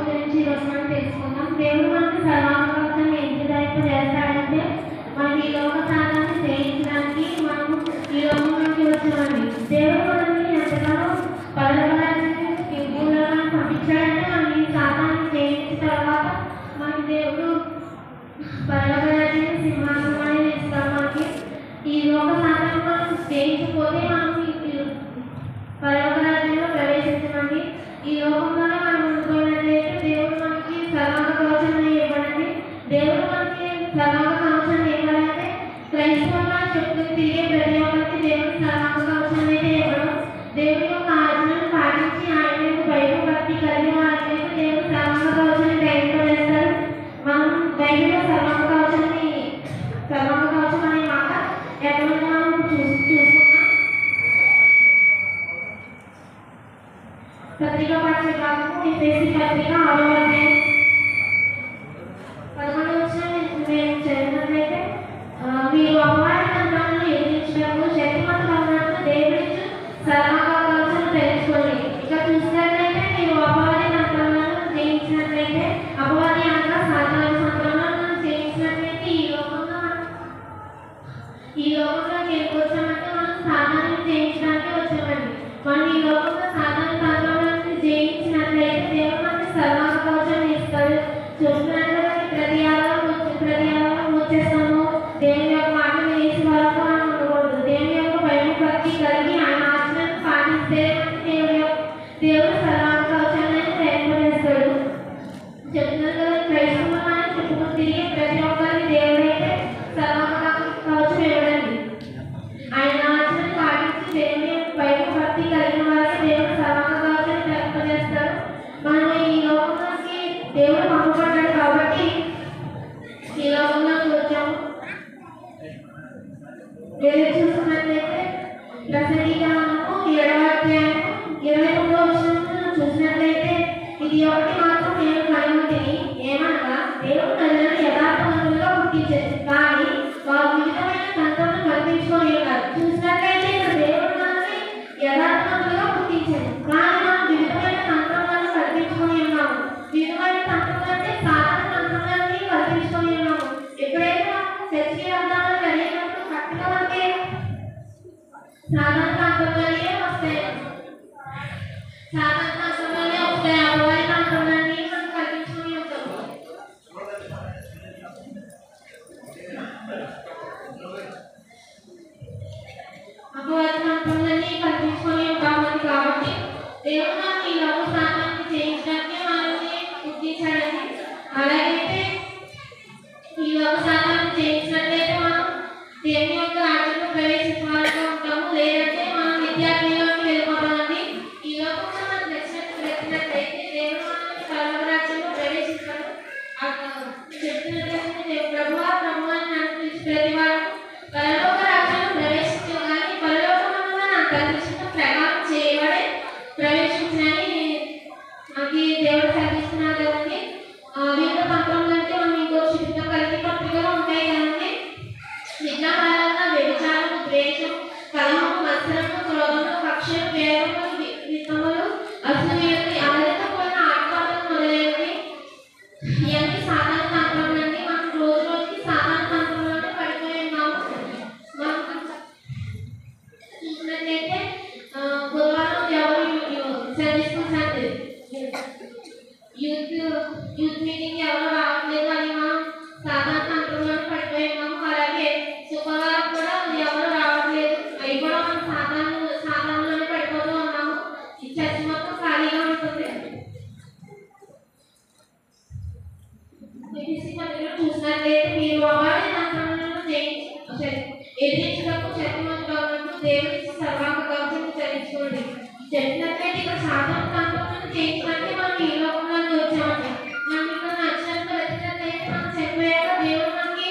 గురించి ఈరోజు మనం తెలుసుకుందాం. దేవుడు మనకు సర్వాంగ కవచాన్ని ఎందుకు ధరింపజేస్తాడంటే మనం ఈ లోక సాధనాన్ని జయించడానికి మనం ఈ లోకంలోకి వచ్చామండి. దేవుడు మనల్ని ఎంతగానో పదవరాన్ని భూములను పంపించాడంటే మనం ఈ సాధనాన్ని జయించిన తర్వాత మన దేవుడు పదవరాన్ని సింహాసనం అనేది ఇస్తాం. మనకి ఈ లోక సాధనం మనం జయించకపోతే మనం పరలోకరాజ్యంలో ప్రవేశించమండి. ఈ లోకంలోనే మనం ఉండిపోయినట్లయితే దేవుడు మనకి సర్వాంగ కవచాన్ని ఇవ్వడండి. దేవుడు మనకి సర్వాంగ కవచాన్ని ఇవ్వాలంటే క్రైస్తవులుగా చెప్పుకుని తిరిగే ప్రతి ఒక్కరికి దేవుడు సర్వాంగ కవచాన్ని అయితే ఇవ్వడం. దేవుడి యొక్క ఆజ్ఞలను పాటించి ఆయన యొక్క భయభక్తి కలిగిన వారికైతే దేవుడు సర్వాంగ కవచాన్ని ధరింపజేస్తారు. మనం బైబిల్లో సర్వాంగ కవచం అనే మాట ఎక్కడ మనం చూసుకున్నాం. పత్రికా పాఠ్య భాగము ఎఫెసీ పత్రిక 6వ అధ్యాయం 11వ వచనం మేము చదివినట్లయితే మీరు అపవాది తంత్రాలను ఎదిరించడానికి శక్తిమంతులైనట్లు దేవుడిచ్చు సర్వాంగ కవచాన్ని ధరించుకోండి. ఇక చూసినట్లయితే మీరు అపవాది తంత్రాలను జయించినట్లయితే అపవాది అనగా సాతాను సంతానాలను జయించినట్లయితే ఈ లోకంలోకి ఎందుకు వచ్చామంటే మనం సాతాన్ని జయించడానికి వచ్చామండి. మనం ఈ లోకంలో సాతాను తంత్రాలను జయించినట్లయితే దేవుడు మనకి సర్వాంగ కవచాన్ని ఇస్తాడు. చూసినట్లయితే ప్రతి ఆధారం వచ్చేస్తాము. దేవుని యొక్క మాట వేసి వరకు మనం ఉండకూడదు. దేవుని యొక్క భయభక్తి కలిగి ఆయన ఆజ్ఞలను పాటిస్తే దేవుడు సర్వాంగ కవచాన్ని ధరింపజేస్తాడు. చెప్తున్నారు కదా, క్రైస్తవులు అని చెప్పుకుని తిరిగి ప్రతి ఒక్కరికి దేవుడైతే సర్వాంగ కవచం ఇవ్వడండి. ఆయన ఆజ్ఞలను పాటించి దేవుని యొక్క భయభక్తి కలిగిన వారికి దేవుడు సర్వాంగ కవచాన్ని ధరింపజేస్తాడు. మనం ఈ లోకంలోకి దేవుడు పంపబడ్డాడు కాబట్టి ఈ లోకంలోకి వచ్చాము. దేవుడు చూసినట్లయితే ప్రసంగికాండము 7వ అధ్యాయం 29వ వచనం చూసినట్లయితే ఇది ఒకటి మాత్రం నేను కనుగొంటిని, ఏమనగా దేవుడు ప్రజలను యథార్థవంతులుగా పుట్టించారు, కానీ వారు వివిధమైన తంత్రాలను కల్పించుకొని ఉన్నారు. చూసినట్లయితే ఇక్కడ దేవుడు మనల్ని యథార్థవంతులుగా పుట్టించారు, కానీ మనం వివిధమైన తంత్రాలను కల్పించుకొని ఉన్నాము. వివిధమైన తంత్రాలు అంటే సాధారణ తంత్రాలన్నీ కల్పించుకొని ఉన్నాము. ఎప్పుడైతే మనం చర్చకి వెళ్దామని జరిగినప్పుడు కరెక్ట్గా మనకి సాధారణ తంత్రాలనే వస్తాయి. సాధారణ తంత్రాలనే వస్తాయి. అపవాది తంత్రాలన్నీ మనం కల్పించుకొని ఉంటాము. అపవాది తంత్రాలన్నీ కల్పించుకొని ఉంటాము. కాబట్టి దేవుడు మనకి ఈ లోక సాధనాన్ని చేయించడానికి మనల్ని పుట్టించాడండి. అలాగైతే ఈ లోక సాధనాన్ని చేయించినట్లయితే మనం దేవుని యొక్క ఆజ్ఞలో ప్రవేశించవాలుగా ఉంటాము. లేదంటే మనం విద్యార్థిలోకి వెళ్ళిపోతామండి. ఈ లోకంలో మనం వచ్చినట్లయితే దేవుడు మనల్ని పరలోకరాజ్యంలో ప్రవేశిస్తాడు. చెప్తున్నట్లయితే ప్రభువా అని నన్ను పిలిచి ప్రతి వారు పరలోక రాజ్యంలో ప్రవేశించు, కానీ పరలోకమందున నాకు కలిగించిన ప్రకారం చేయబడే ప్రవేశించని మనకి దేవుడు కలిగిస్తున్నారు కదండి. వివిధ తంత్రములు అంటే మనం ఇంకో చిన్న కలిపి పత్రికలు ఉంటాయి కదండి. విజ్ఞానాలన్న వ్యభిచారము, ద్వేషం, కలహము, మత్సరము, క్రోధము, కక్షలు, వేగములు, విత్తములు, అసూయలు, అమరితో కూడిన ఆటపాటలు మొదలైనవి ఇవన్నీ సాధారణ తంత్రములు అండి. మనం రోజు రోజుకి సాధారణ తంత్రంలోనే పడిపోయి ఉన్నాము. మనం చూసినట్లయితే బుధవారం ఎవరు చదివిస్తుంది యూత్ మీటింగ్ ఎవరు రావట్లేదు అని మనం సాధారణ తంత్రంలోనే పడిపోయి ఉన్నాము. అలాగే శుక్రవారం కూడా ఎవరు రావట్లేదు, అవి కూడా మనం సాధారణలోనే పడిపోతూ ఉన్నాము. ఈ చర్చ మొత్తం ఖాళీగా ఉంటుంది. చూసినట్లయితే మీరు అపవాది తంత్రాలను ఎదిరించడానికి శక్తిమంతులైనట్లు దేవుడి సర్వాంగ కవచాన్ని ధరించుకోండి. చెప్పినట్లయితే ఇక్కడ సాధారణ తంత్రాలను చేయించడానికి మనం ఈ లోకంలోకి వచ్చామండి. మనం ఇక్కడ నచ్చినట్టు వచ్చినట్లయితే మనం చెప్పాక దేవుడు మనకి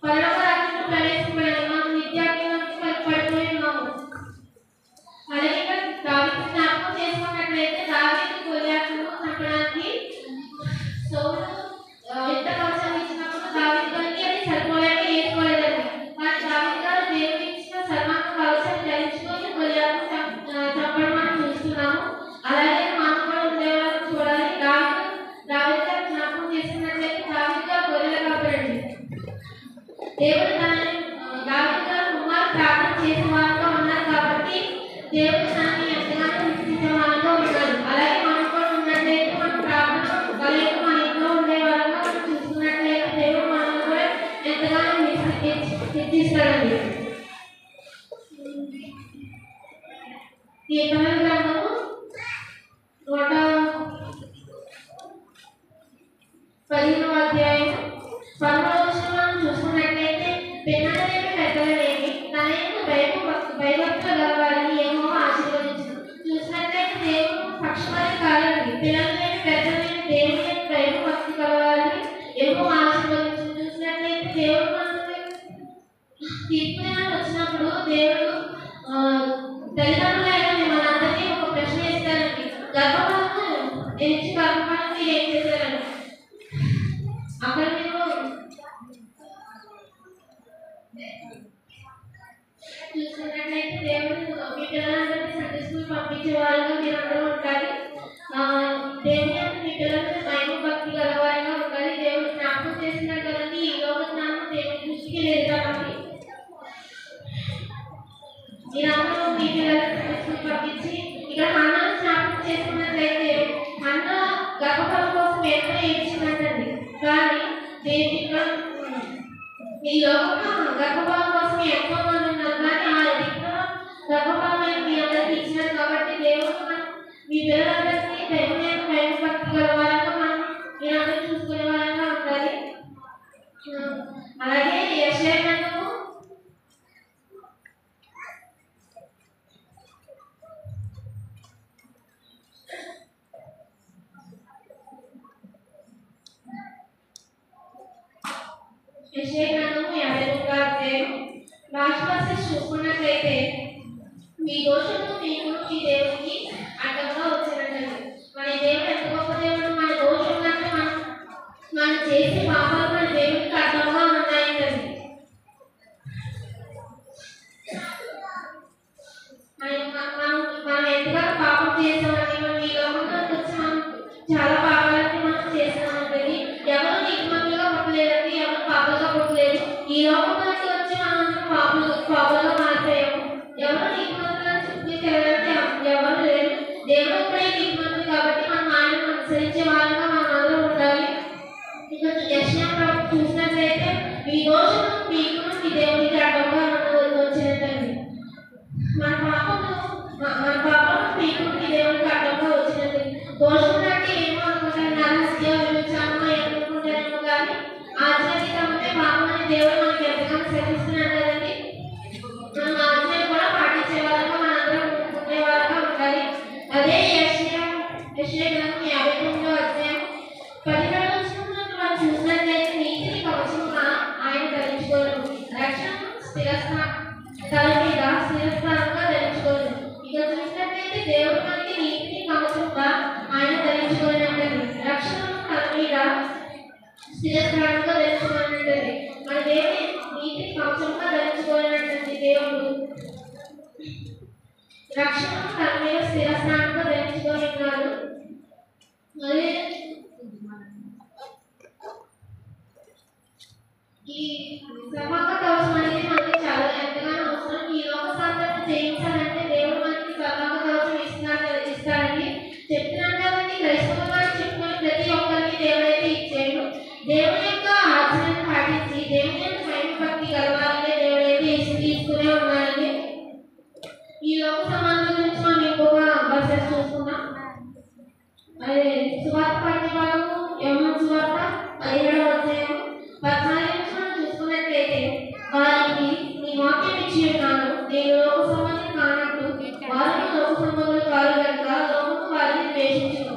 పరలోక రాజ్యంలో ప్రవేశించబడాలి. మనం విద్యార్థులకు పడిపోయి ఉన్నాము. అలాగే ఇక్కడ దావీదు జ్ఞాపకం చేసుకున్నట్లయితే దావీదు గొలియాతును చంపడానికి సౌలు యుద్ధ కవచం ఇచ్చినప్పుడు దావీదు గారికి అది సరిపోలేక వేసుకోలేదండి. కానీ దావీదు గారు దేవుని దేవుడు దానిని దావీదు గారు కుమారుడు ప్రార్థన చేసే వాళ్ళగా ఉన్నారు కాబట్టి దేవుడు దాన్ని ఎంతగానో విశ్వసించే వాళ్ళగా ఉన్నారు. అలాగే మనం కూడా ఉన్నట్లయితే మన ప్రార్థన వాళ్ళకి మన ఇంట్లో ఉండే వాళ్ళగా మనం చూసుకున్నట్లయితే దేవుడు మనల్ని కూడా ఎంతగానో హెచ్చిస్తాడండి. కీర్తనల గ్రంథము 115వ అధ్యాయం 11వ వచనం మనం చూసుకున్నట్లయితే పిన్నలనేమి పెద్దలనేమి తనకు భయభక్తులు గలవారిని యెహోవా ఆశీర్వదించును. చూసినట్లయితే దేవుడు పక్షపాతి కాదండి. పిల్లలనేమి పెద్దలనేమి దేవుని భయభక్తి గలవారిని యెహోవా ఆశీర్వదించును. చూసినట్లయితే దేవుడు మనకు తీర్పు దినాలు వచ్చినప్పుడు దేవుడు తల్లిదండ్రులైన మనందరినీ ఒక ప్రశ్న ఇస్తారండి. గర్భఫలము ఎంచి గర్భఫలం మీరు ఏం చేశారండి? అక్కడ మీరు చూసుకున్నట్లయితే దేవుడు మీ పిల్లలందరినీ సండే స్కూల్ పంపించే వాళ్ళగా మీరు అందరూ ఉండాలి. దేవుని యొక్క మీ పిల్లలు భయం భక్తి గలవారిగా ఉండాలి. దేవుడు జ్ఞాపకం చేసినారు కదండి, ఈ లోక జ్ఞానం దేవుని దృష్టికి లేదు కాబట్టి మీరందరూ మీ పిల్లలను సండే స్కూల్ పంపించి ఇక్కడ హన్నాను జ్ఞాపకం చేసుకున్నట్లయితే హన్నా గర్భఫలం కోసం ఎంతో ఏడ్చిందంటండి. కానీ దేవుడు ఈ లోకంలో గర్భఫలం కోసం ఎంతో మంది ఉన్నారు. కానీ ఆ గర్భఫలమైన మీ అందరికీ ఇచ్చినారు కాబట్టి దేవుడు మీ పిల్లలందరికీ దేవుని భయం భక్తి గలవారంగా మనం మీరందరూ చూసుకునే వారంగా ఉండాలి. అలాగే యెషయా గ్రంథము 52వ అధ్యాయం లాస్ట్ వర్సెస్ చూసుకున్నట్లయితే మీ దోషము మీకు మీ దేవునికి అడ్డంగా వచ్చినట్టు. మన దేవుడు ఎంత గొప్ప దేవుడు. మన దోషం కంటే మనం చేసే పాపాలు మన దేవునికి అడ్డంగా ఉన్నాయండి. మనం ఎంతగానో పాపం చేసామని మనం ఈ లోకంలోకి వచ్చి మనం చాలా పాపాలని మనం చేసామండి. ఎవరు నీతిమంతులుగా పుట్టలేదండి, ఎవరు పాపలుగా పుట్టలేదు. ఈ లోకంలోకి వచ్చి మనం పాపలుగా మారిపోయాము. ఎవరు నీతిమంతులుగా చూపించాలంటే ఎవరు లేరు. దేవుడు ఒక్కడే నీతిమంతుడు కాబట్టి మనం ఆయనను అనుసరించే వాళ్ళగా మనం అందరూ ఉండాలి. ఇక యెషయా చూసినట్లయితే మీ దోషం మీకు మీ దేవునికి అడ్డంగా వచ్చినట్టండి. మన పాపము మీకు మీ దేవునికి అడ్డంగా వచ్చినట్టు. దోషం అంటే ఏమో అనుకుంటారు, నరహత్య విచారణ ఏమనుకుంటారేమో కానీ ఆచరణీయమే పాపం అని దేవుడు మనకి ఎంతగానో శిక్షిస్తున్నాడు కదండి. మనం ఆచరణ కూడా పాటించే వాళ్ళగా మనందరం ఉండే వాళ్ళగా ఉండాలి. అదే యెషయా గ్రంథం 59వ అధ్యాయం 12వ వచనంలో మనం చూసినట్లయితే నీతిని కవచముగా ఆయన ధరించుకోవడం, రక్షణ తల మీద స్థిరస్థానంగా ధరించుకోవడం. ఇక చూసినట్లయితే దేవుడు మనకి నీతిని కవచముగా ఆయన ధరించుకోవాలంటది, రక్షణ తల మీద స్థిరస్థానంగా ధరించుకోవాలంటది. మన దేవుని నీతిని కవచముగా ధరించుకోవాలంటది. దేవుడు రక్షణ తల మీద స్థిరస్థానంగా ధరించుకోవాలన్నారు. మరి ఈ సర్వాంగ కవచం అనేది మనకి చాలా ఎంతగానో అవసరం. ఈ లోక సాధనను జయించాలంటే దేవుడు మనకి సర్వాంగ కవచం ఇస్తాడని చెప్తున్నాను కదండి. క్రైస్తవులుగా చెప్పుకొని ప్రతి ఒక్కరికి దేవుడైతే ఇచ్చాడు. దేవుని యొక్క ఆచరణను పాటించి దేవుని యొక్క భయం భక్తి గలవాలనే దేవుడైతే తీసుకునే ఉన్నాడండి. ఈ లోక సమాజం గురించి మనం ఎక్కువగా బస్సెస్ చూసుకున్నాం. అదే సువార్త పట్టిన భాగము యోహాను సువార్త 17వ అధ్యాయం 14 మనం చూసుకున్నట్లయితే వారికి నీ వాక్యం ఇచ్చి ఉన్నాను, నేను లోక సంబంధం కానట్టు వారిని లోక సంబంధులు కాదు కనుక లోకము వారిని ద్వేషించును.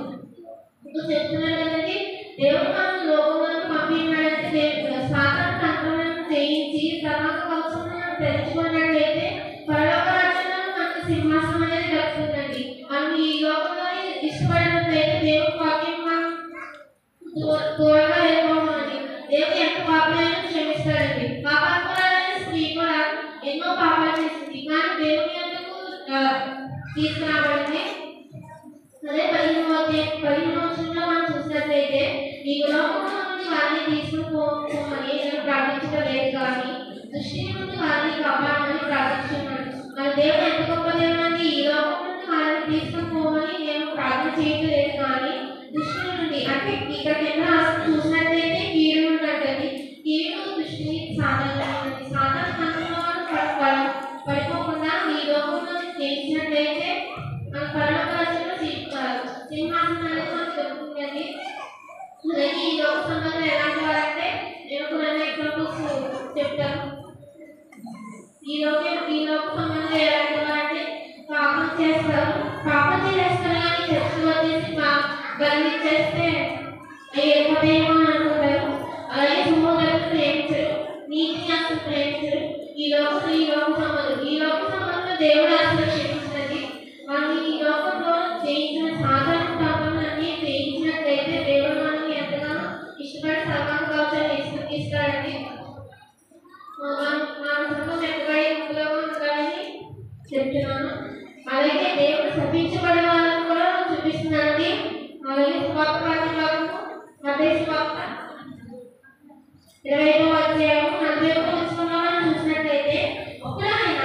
ఇప్పుడు చెప్తున్నాడు కదండి, దేవుడు మనం లోకంలోకి పంపినాడంటే సాధారణ తంత్రాలను చేయించి సర్వాంగ కవచములను ధరించుకున్నట్లయితే పరలోక రాజ్యంలో మనకు సింహాసనం అనేది దక్కుతుందండి. మనం ఈ లోకంలో ఇష్టపడినట్లయితే దేవుని వాక్యం మనం త్వరగా వెళ్ళిపోమండి. దేవుడు ఎంత పాపాలను క్షమిస్తాడండి. పాపాత్మురాలైన స్త్రీ కూడా ఎన్నో పాపాలు చేసింది, కానీ దేవుని ఎందుకు తీసుకురాబడింది. అదే 15వ వచనంలో మనం చూసినట్లయితే ఈ లోకంలో నుండి వారిని తీసుకుని పోమని నేను ప్రార్థించడం లేదు, కానీ వారిని కాపాడమని ప్రార్థిస్తున్నాను. మన దేవుడు ఎంత గొప్ప దేవుడు అంటే ఈ లోకం నుండి మనల్ని తీసుకొని పోమని నేను ప్రార్థన చేయట్లేదు, కానీ దుష్టుల నుండి అంటే ఇక్కడ కింద చూసినట్లయితే కీడు ఉన్నట్టుంది. కీడు దృష్టిని సాధారణమైనది. సాధారణ పడిపోకుండా ఈ లోకంలో చేసినట్లయితే మన పరలోక రాజ్యంలో సింహాసనం అనేది మనకు దొరుకుతుంది. అలాగే ఈ లోక సంబంధం ఎలాంటి వారంటే నేను కొన్ని ఎగ్జాంపుల్స్ చెప్తాను. ఈ లోక సంబంధం ఎలాంటి వారంటే పాపం చేస్తారు కానీ చర్చలు వచ్చేసి బలి చేస్తే ఏమో అని అనుకుంటారు. అలాగే సహోదరులను ప్రేమించరు, నీతిని అసలు ప్రేమించరు. ఈ లోక సంబంధంలో దేవుడు అసలు క్షమించినది. మనం ఈ లోకంలో చేయించిన సాధారణ పాపములన్నీ చేయించినట్లయితే దేవుడు మనల్ని ఎంతగానో ఇష్టపడి సర్వాంగ కవచాన్ని ఇస్తాడండి. మన సంఘం ఎంతబడి ఉండాలని చెప్తున్నాను. అలాగే దేవుడు శపించబడిన వాళ్ళని కూడా చూపిస్తున్నాడండి. అలాగే మత్తయి సువార్త 25వ అధ్యాయం 41వ వచనంలో చూసినట్లయితే అప్పుడు ఆయన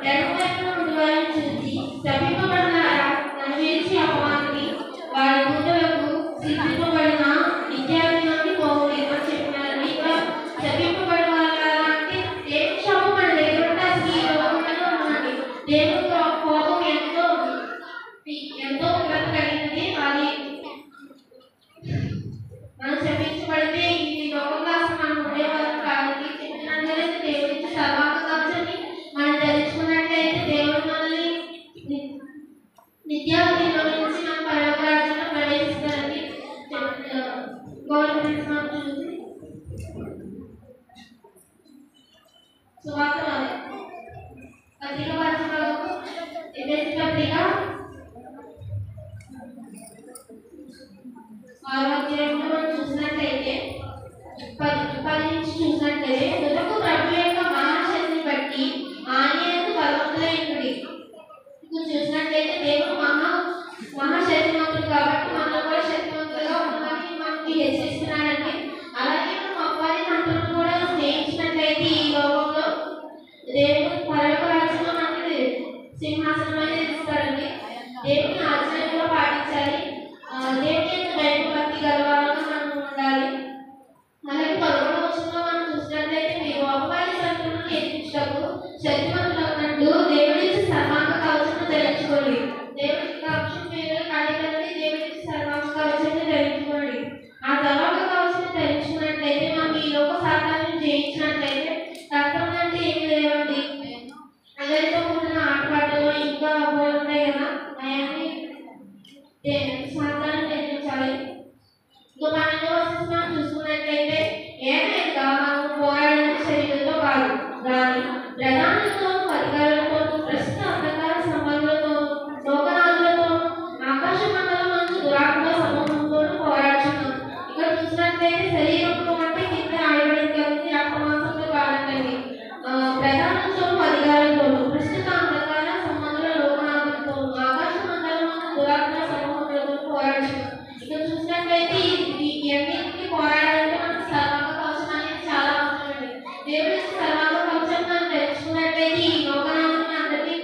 ఎడమవైపున ఉన్న వారిని చూసి శపింపబడినారా నన్ను విడిచి అపవాదిని వారి ముందులకు సిద్ధింపబడిన విద్యార్థులకి పోవుడి అని చెప్పినారు. ఇంకా శపింపబడిన వాళ్ళ అంటే దేవుని శాపం మన దగ్గర ఉంటే అసలు ఈ లోకంలోనే ఉందండి. దేవుని కోపం ఎంతో ఉగ్రత కలిగింది. అది మనం శపించబడితే ఈ లోకంలో అసలు మనం ఉండేవాళ్ళం కాదండి. చెప్పినట్లయితే దేవుడి సర్వాంగ కవచాన్ని మనం ధరించుకున్నట్లయితే దేవుడు మనల్ని నిత్యావధిలో నుంచి మన పరలోక రాజ్యంలో ప్రవేశిస్తారని సువార్త పత్రిక పత్రిక 6వ అధ్యాయంలో మనం చూసినట్లయితే 10 నుంచి చూసినట్లయితే తుదకు ప్రభు యొక్క మహాశక్తిని బట్టి ఆయనకు బలవంతులైనది. ఇప్పుడు చూసినట్లయితే దేవుడు మహాశక్తివంతుడు కాబట్టి మనలో కూడా శక్తివంతులుగా ఉండమని మనకి హెచ్చరిస్తున్నాడండి. అలాగే మనం అపవాది తంత్రులను కూడా స్నేహించినట్లయితే ఈ లోకంలో దేవుడు పరలోక రాజ్యంలో మనకి సింహాసనం అనేది ఇస్తాడండి. దేవుని ఆచరణ కూడా పాటించాలి. దేవుని యొక్క భయభక్తి గలవాళ్ళగా మనం ఉండాలి. అలాగే 11వ వచనంలో మనం చూసినట్లయితే మీరు అపవాది శత్రువులను ఎదిరించుటకు శక్తివంతులైనట్లు దేవుడిచ్చి సర్వాంగ కవచమును ధరించుకోండి. దేవుడి కవచం మీద కార్యక్రమాన్ని దేవుడిచ్చి సర్వాంగ కవచాన్ని ధరించుకోండి. ఆ సర్వాంగ కవచాన్ని ధరించుకున్నట్లయితే మనం ఈ లోక సాతాన్ని జయించినట్లయితే రక్తం అంటే ఏమి లేవండి. అందరితో కూడిన ఆటపాటలు ఇంకా ఉంటాయి కదా, అవన్నీ సాతాన్ని ధరించాలి. ఇంకా మనం చూసుకున్నట్లయితే ఏమైనా మనం పోరాడిన శరీరంతో కాదు, కానీ ప్రధానులతో అధికారులతో ప్రస్తుత అంధకార సంబంధులతో లోకనాథులతో ఆకాశ మండలం నుంచి దురాత్మ సమూహంతో పోరాడుతున్నాం. ఇక్కడ చూసినట్లయితే శరీరంతో అంటే కింద రాయబడింది కాబట్టి ఆత్మమాసంతో కాదండి. ప్రధానులతో అధికారులతో ప్రస్తుత అంధకార సంబంధుల లోకనాథులతో ఆకాశ మండలం నుంచి దురాత్మ సమూహంతో పోరాడుతున్నాం. ఇక్కడ చూసినట్లయితే ఇవన్నిటికీ పోరాడాలంటే మనకు సర్వాంగ కవచం అనేది చాలా అవసరం. దేవుడి సర్వాంగ కవచం మనం తెలుసుకున్నట్లయితే ఈ లోకనాథుని అందరినీ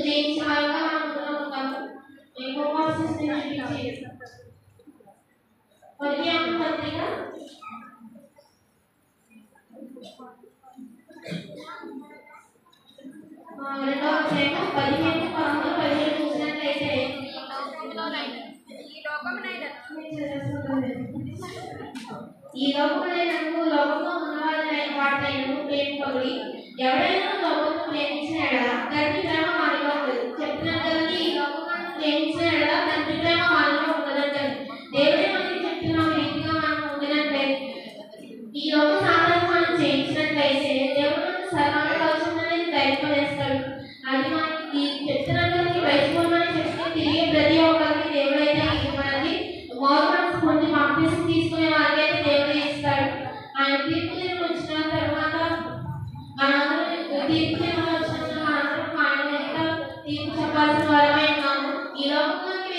జయించాలిగా మనం ఉంటాము. ఇంకొక పత్రిక 2వ అధ్యాయం 15, 16, 17 చూసినట్లయితే ఈ లోకమునకు లోకంలో ఉన్నవారైన వాటినైనా ప్రేమింపబడి ఎవరైనా లోకమును ప్రేమించిన ఎడల తండ్రి ప్రేమ వారిలో ఉండదు. చెప్తున్నట్టు ఈ లోకమును ప్రేమించిన ఎడల తండ్రి ప్రేమ వారిలో ఉండదంటారు. దేవుడే మనకి చెప్తున్న రీతిగా మనం ఉండినట్లయితే ఈ లోక సాధన మనం చేయించినట్లయితే దేవుడు మనకు సర్వాంగ కవచం అనేది ధైర్యపడేస్తాడు. అది మనకి చెప్తున్నట్టు వైశ్వమని చెప్తే తిరిగి ప్రతి ఒక్కరికి దేవుడైతే మనకి మోర్మన్స్ కొన్ని బాప్తిసం తీసుకునే వాళ్ళకైతే దేవుడు ఇస్తాడు. ఆయన తీర్పు దినం వచ్చిన తర్వాత మనందరం తీర్పు దినం వచ్చిన మనందరం ఆయన తీర్పు చెప్పాల్సిన వారమే ఉన్నాము. ఈ లోకంలోకి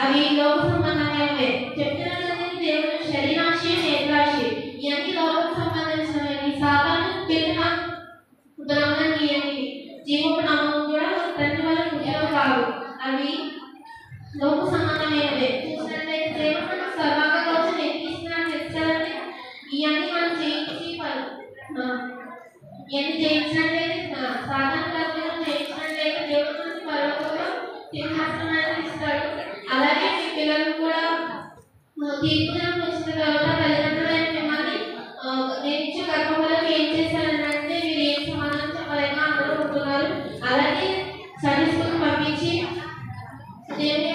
అవి లోక సంబంధమైనవే. చెప్తున్నాను కదా, దేవుడు శరీరాశి నేత్రాశి ఇవన్నీ లోక సంబంధించినవి. సాధారణ పుట్టిన బ్రహ్మని జీవపు నామం కూడా తండ్రి వల్ల పుట్టినవి కావు, అవి లోక సంబంధమైనవే. చూసినట్లయితే దేవుడు మనకు సర్వాంగ కవచం ఎక్కిస్తున్నాడు తెలుసుకోవాలంటే ఇవన్నీ మనం జయించినట్లయితే సాధారణ కర్మలను జయించినట్లయితే దేవుడు మనకి పరలోకంలో సింహాసనాన్ని ఇస్తాడు. అలాగే మీ పిల్లలు కూడా తీర్పు దినం వచ్చిన తర్వాత తల్లిదండ్రులైన మిమ్మల్ని నేను ఇచ్చే గర్భఫలం ఏం చేశారనంటే మీరు ఏం సమాధానం చెప్పలేక అందరూ ఉంటున్నారు. అలాగే సండే స్కూల్ పంపించి దేవుని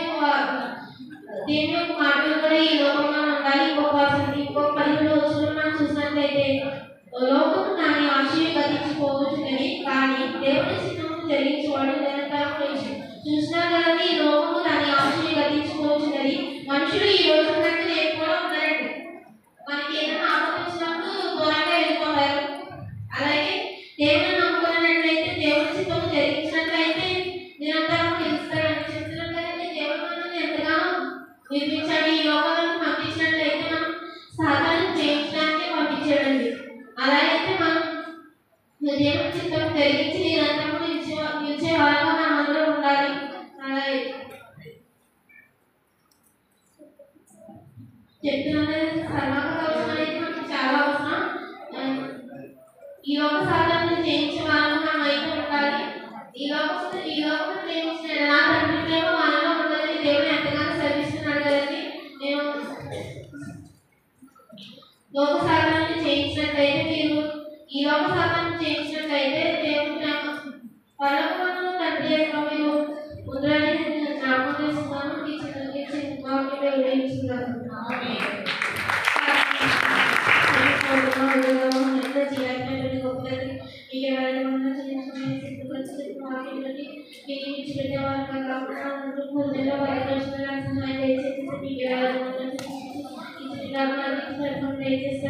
యొక్క మాటలు కూడా ఈ లోకంలో ఉండాలి. ఇంకొక 15 రోజుల్లో మనం చూసినట్లయితే లోకము దాని ఆశయం గతించిపోవచ్చునని, కానీ దేవుని చిత్తము జరిగించేవాడు నిరంతరం లేచి. చూసినారు కదండి, ఈ లోకము దాని ఆశయం గతించిపోవచ్చునని. మనుషులు ఈ రోజు కంటే రేపు కూడా ఉన్నారండి. మనకి ఏదైనా ఆపద వచ్చినప్పుడు దూరంగా వెళ్ళిపోతారు. అలాగే దేవుని నమ్ముకున్నట్లయితే దేవుని చిత్తము జరిగించినట్లయితే నిరంతరం గెలుస్తారని చెప్తున్నాం కదండి. దేవుడు మనల్ని ఎంతగానో నిర్మించాడు. ఈ లోకాలను పంపించినట్లయితే మనం సాధారణ చేయించడానికి పంపించాడండి. అలా అయితే మనం దేవుని చిత్తం జరిగించి నిరంతరం నిలిచే వాళ్ళగా మనం అందరూ ఉండాలి. అలా చెప్తున్నాను, సర్వాంగ కవచం అనేది మనకు చాలా అవసరం. ఈ లోక సాధనను జయించే వాళ్ళగా మనం అయితే ఉండాలి. ఈ లోకం ప్రేమించిన నా తండ్రి ప్రేమ మనలో ఉండాలని దేవుడు ఎంతగానో శ్రమిస్తున్నాడు కదండి. మేము లోక సాధనని చేయించినట్లయితే ఈ లోక సాధనను చేయించినట్లయితే దేవుడు పరలోకంలో తండ్రి యొక్క మీరు ఉండాలని జ్ఞాపకం చేస్తున్నాను. ఈ వివరించున్నాను. దయచేసి